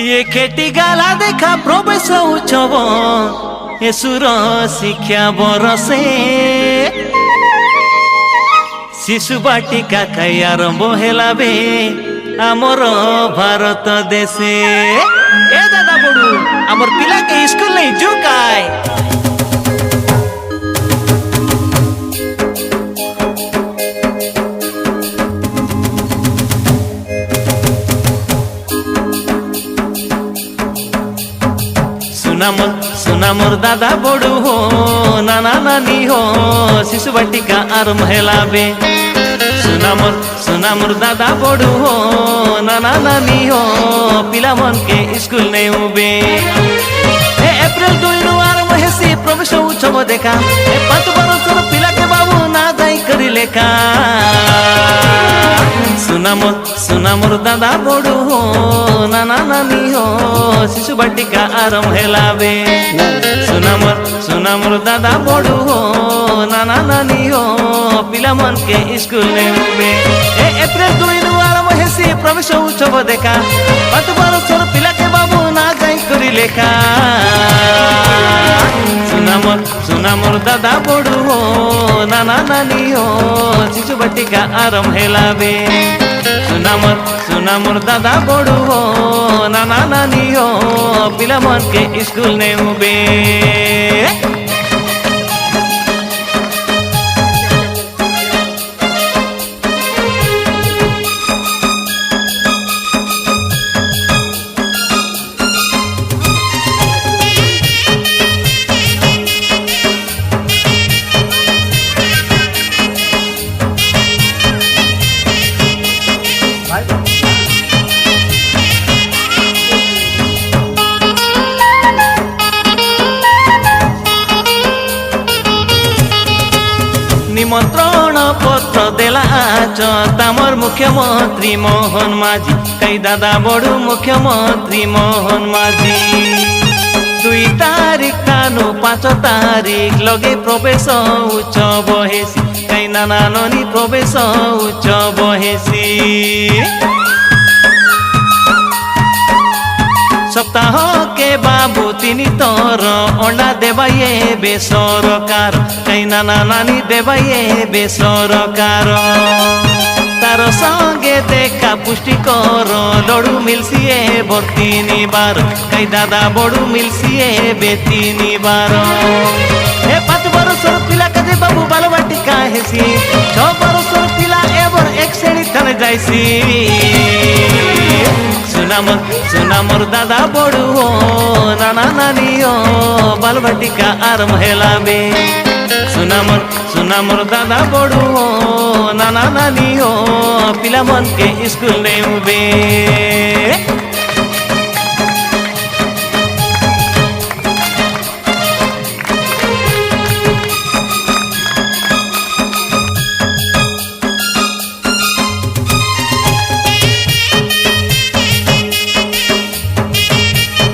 ये खेटी गाला देखा प्रवेश उछब एसुर शिक्षा बरसे शिशु बाटिका खाई आरंभ हेला बे आमर भारत देशे। ए दादा बड़ू आमर पिला के स्कूल नहीं जुकाय सुना मोर दादा बड़ू हो नाना नानी हो शिशु बाटिका आरंभ हेला बे। सुना मोर दादा बड़ू हो नाना नानी हो पिला मन के स्कूल नहीं उबे। एप्रिल 2 नु आरंभ हेसी प्रवेश उत्सव देखा 5 बरसर पिला के बाबू ना जाई करी लेखा। सुना मोर दादा बड़ू हो नाना नानी हो शिशु बाटिका आरंभ हेला बे। सुना मोर दादा बड़ू हो नाना नानी हो पिला मन के स्कूल ने उबे। एप्रिल 2 नु आरंभ हेसी प्रवेश उत्सव देखा 5 बरसर पिला के बाबू ना जाई करी लेखा। सुना मोर दादा बड़ू हो नाना नानी हो शिशु बाटिका आरंभ हेला बे। सुना मोर दादा बड़ू हो नाना नानी हो पिला मन के स्कूल ने उबे। निमंत्रण पत्र देला तामर मुख्यमंत्री मोहन माझी कई दादा बड़ू मुख्यमंत्री मोहन माझी। 2 तारीख तानु 5 तारीख लगे प्रवेश उत्सव हेसी कई नाना नानी प्रवेश उत्सव हेसी। सप्ताह के बाबू 3 तर अंडा देवाये बेसरकार कई नाना नानी देवाये बेसरकार। तार संगे देखा पुष्टिकर लड़ू मिलसिए भर्ती निबार कई दादा बड़ू मिलसिए बेती बार। 5 बरसर पिला के बाबू बाल बाटिका हेसी 6 बरसर पिला एबर 1 श्रेणी तने जाइसी। सुना मोर दादा बड़ू हो नाना नानी हो बाल बाटिका आरंभ हेला बे। सुना मोर दादा बड़ू हो नाना नानी हो पिला मन के स्कूल नहीं उबे।